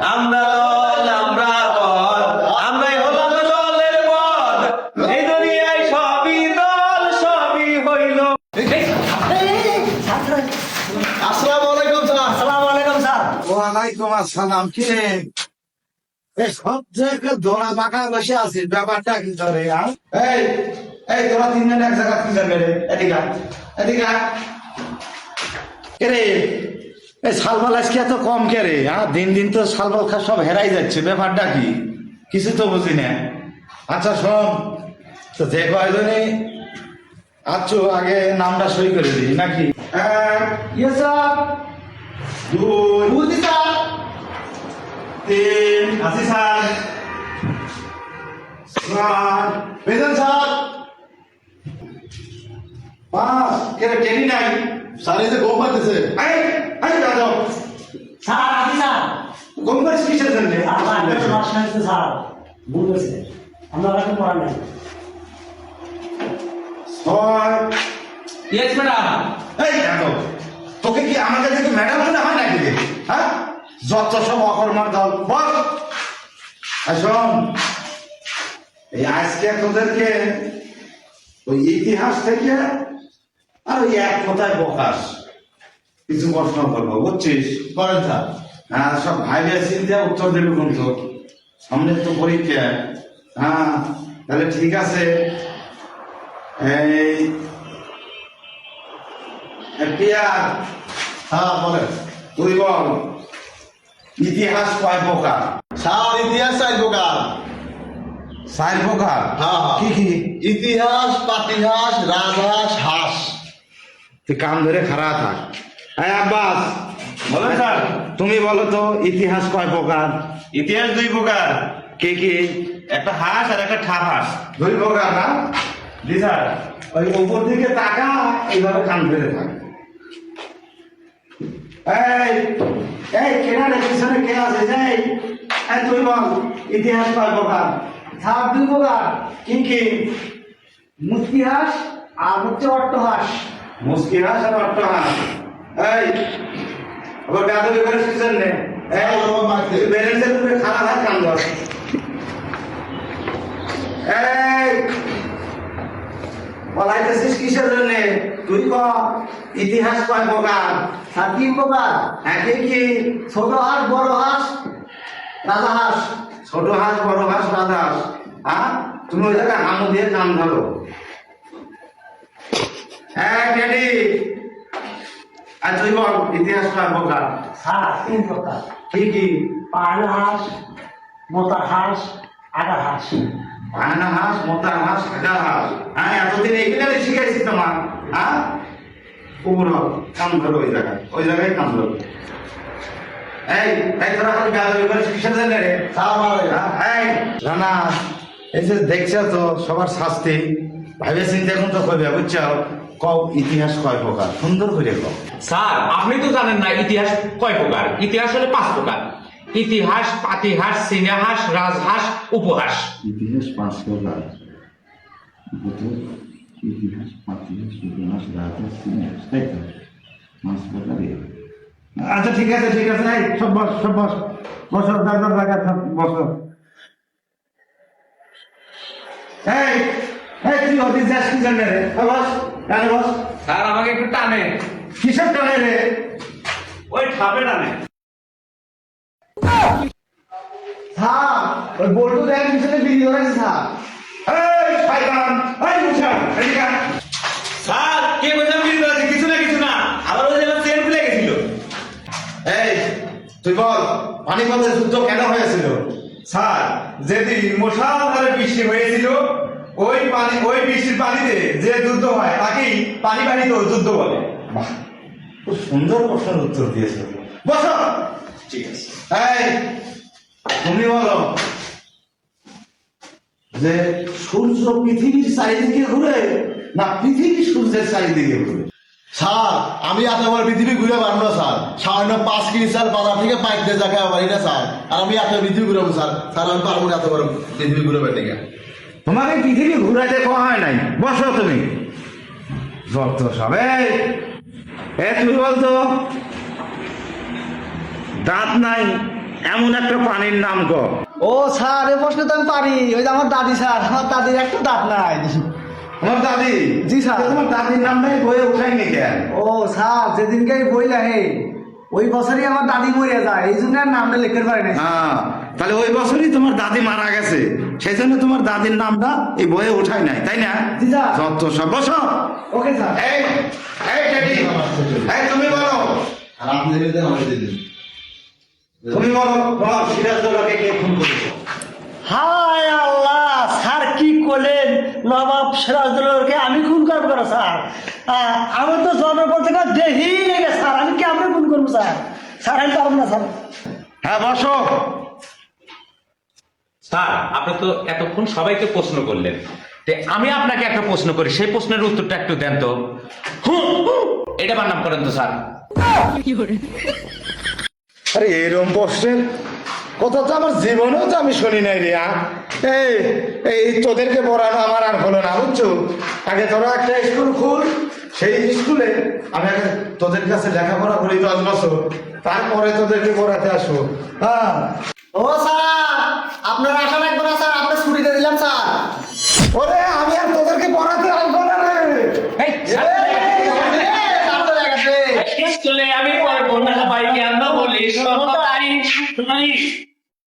আমরা দল আমরা বল আমরাই হলাম দলের বল এই দুনিয়ায় সবই দল সবই হইল। আসসালামু আলাইকুম স্যার। আসসালামু আলাইকুম স্যার। ওয়ালাইকুম আসসালাম। কি রে এই সব জায়গায় দোলা পাকা বসে আছিস, ব্যাপারটা কি ধরে? এই এই তোরা তিনজন এক জায়গা কি যাবে রে? এদিকে আয়, এদিকে আয়। কে রে এই শালবাল আজকে এত কম কে রে? দিন দিন তো শালবাল খা সব হেরাই যাচ্ছে, ব্যাপারটা কি? কিছু তো বুঝি না। আচ্ছা শোন, তো যে কয়জনই আচ্ছু আগে নামটা সই করে দিই নাকি? Yes sir. দুই, বুঝি স্যার। তিন, আসি স্যার। চার, বেতন স্যার, পাঁচ। কে রে টেনি নাই? স্যার এই যে গম পাইতেছে। এই এই দাদা স্যার আসি স্যার। গঙ্গাস কিসের জন্য? আমার একটা সমস্যা হয়েছে স্যার। ভুল হয়েছে। আমরা রাখতে পারা নাই। ছয়। Yes madam. এই দেখো, তোকে কি আমাদের থেকে ম্যাডাম মনে হয় নাকি রে? হ্যাঁ, যত সব অকর্মার দল বল। আর শোন, এই আজকে তোদেরকে ওই ইতিহাস থেকে আর ওই এক কথায় প্রকাশ কিছু প্রশ্ন করবো, বুঝছিস? করেন স্যার। হ্যাঁ, সব ভাইবে চিন্তা উত্তর দেবে কিন্তু সামনে তো পরীক্ষা। হ্যাঁ, তাহলে ঠিক আছে। এই পিয়ার, হ্যাঁ বলেন। তুই বল ইতিহাস কয় প্রকার? স্যার ইতিহাস চার প্রকার। চার প্রকার? হ্যাঁ, হ্যাঁ। কি কি? ইতিহাস, পাতিহাস, রাজহাঁস, হাঁস। তুই কান ধরে খাড়া থাক। হ্যাঁ আব্বাস, বলেন স্যার। তুমি বলো তো ইতিহাস কয় প্রকার? ইতিহাস দুই প্রকার, কি কি? একটা হাঁস আর একটা ঠাপ হাঁস। দুই প্রকার না? জি স্যার। ওই উপর দিকে তাকা, এইভাবে কান ধরে থাক। এই এই কেনারে পিছনে কে আছে? যাই এই তুই বল ইতিহাস কয় প্রকার? স্যার দুই প্রকার। কি কি? মুক্তিহাস আর হচ্ছে অট্টহাস। মুস্কি হাঁস আর অট্ট হাঁস। এই আবার গাদবে করে পিছন নে। এই ব্যালেন্সের উপরে খারাপ হাত কান ধর। এই বলাইতেছিস কিসের জন্য? তুই ক ইতিহাস কয় প্রকার? স্যার তিন প্রকার। হ্যাঁ কি কি? ছোট হাঁস, বড় হাঁস, রাজা হাঁস। ছোট হাঁস, বড় হাঁস, রাজা হাঁস। হ্যাঁ, তুমি ওই জায়গায় হামু দিয়ে কান ধরো। হ্যাঁ টেডি, আর তুই বল ইতিহাস কয় প্রকার? স্যার তিন প্রকার। কি কি? পায়না হাঁস, মোটা হাঁস, আগা হাঁস। আয়না হাঁস, মোটা হাঁস, হাজার হাঁস। হ্যাঁ, এতদিন এইগুলো শিখাইছি তোমার। হ্যাঁ, উপর কান ধরো, ওই জায়গায় কান ধরো। এই এই তোরা খালি গাদবে করে কিসের জন্য রে? স্যার আমার এই রানা, এই যে দেখছ তো সবার শাস্তি, ভাবে চিন্তা এখন তো করবে, বুঝছো? কও ইতিহাস কয় প্রকার? সুন্দর করে কও। স্যার আপনি তো জানেন না ইতিহাস কয় প্রকার। ইতিহাস হলে 5 প্রকার: ইতিহাস, পাতিহাস, সিনেহাস, রাজহাঁস, উপহাস। ইতিহাস 5 প্রকার: ইতিহাস, পাতিহাস, উপহাস, রাজহাঁস, সিনেহাস। তাই তো 5 প্রকারই। আচ্ছা ঠিক আছে ঠিক আছে, এই সব বস সব বস, বসো দাদা জায়গা সব বসো। এই এই তুই অফিস যাস কি জন্য রে? বস, কেন বস? স্যার আমাকে একটু টানে। কিসের টানে রে? ওই ঠাপে টানে। স্যার ওই বল্টু দেখ পিছনে বিড়ি ধরেছে স্যার। এই শয়তান, এই মুছা, এদিকে আয়। স্যার কে বললাম বিল করেছে? কিছু না কিছু না, আবার ওই জায়গায় চেন খুলে গেছিল। এই তুই বল পানিপথের যুদ্ধ কেন হয়েছিল? স্যার যেদিন মুষলধারে বৃষ্টি হয়েছিল, ওই বৃষ্টির পানিতে যে যুদ্ধ হয় তাকেই পানি বাহিত যুদ্ধ বলে। বাহ, খুব সুন্দর প্রশ্নের উত্তর দিয়েছো। বসো। ঠিক আছে। এই তুমি বলো যে সূর্য পৃথিবীর চারিদিকে ঘুরে না পৃথিবী সূর্যের চারিদিকে ঘুরে? স্যার আমি এতবার পৃথিবী ঘুরে পারবো না স্যার। সামান্য 5 কেজি চাল বাজার থেকে পাইতে যা খাওয়া পারি না স্যার। আর আমি এত পৃথিবী ঘুরাবো স্যার। স্যার আমি পারবো না এতবার পৃথিবী ঘুরে পাইতে গিয়ে। তোমাকে পৃথিবী ঘুরাইতে কোয়া হয় নাই। বসো তুমি। যত সব তুই বলতো দাঁত নাই এমন একটা পানির নাম গো। ও স্যার এই প্রশ্ন তো আমি পারি, ওই যে আমার দাদি স্যার, আমার দাদির একটা দাঁত নাই। তোমার দাদি? জি, স্যার। তোমার দাদির নাম নাই বইয়ে উঠাইনি কেন? ও স্যার, যেদিনকে এই বই লেখে ওই বছরই আমার দাদি মরে যায়, এই জন্য আর নামটা লিখতে পারি না। হ্যাঁ, তাহলে ওই বছরই তোমার দাদি মারা গেছে, সেই জন্য তোমার দাদির নামটা এই বইয়ে উঠাই নাই, তাই না? জি, স্যার। যত সব বসো। Okay sir. এই এই টেডি, এই তুমি বলো, আর আপনি যদি আমাকে দিয়ে দিন। তুমি বলো, বলো সিরাজদৌলাকে কে খুন করেছে? হায় আল্লাহ, স্যার কি করলেন? নবাব সিরাজদৌলকে আমি খুন করবো কেন স্যার? আমি তো জন্মের থেকে দেখি লেগে স্যার, আমি কেমন খুন করবো স্যার? স্যার আমি পারবো না স্যার। হ্যাঁ বসো। স্যার আপনি তো এতক্ষণ সবাইকে প্রশ্ন করলেন, তে আমি আপনাকে একটা প্রশ্ন করি, সেই প্রশ্নের উত্তরটা একটু দেন তো। এটা বানাম করেন তো স্যার। আরে এরকম প্রশ্নের কথা তো আমার জীবনেও তো আমি শুনি নাই রে। এই এই তোদেরকে পড়ানো আমার আর হলো না, বুঝছো? আগে তোরা একটা স্কুল খুল, সেই স্কুলে আমি আগে তোদের কাছে লেখাপড়া করি 10 বছর, তারপরে তোদেরকে পড়াতে আসবো। হ্যাঁ, ও স্যার, আপনার আশা লাগবে না স্যার, আপনার ছুটিতে দিলাম স্যার। ওরে আমি আর তোদেরকে পড়াতে আসবো না রে। এই, স্যার, স্যার তো লেগেছে। স্কুলে আমি পড়বো না, ভাই কেন বলিস?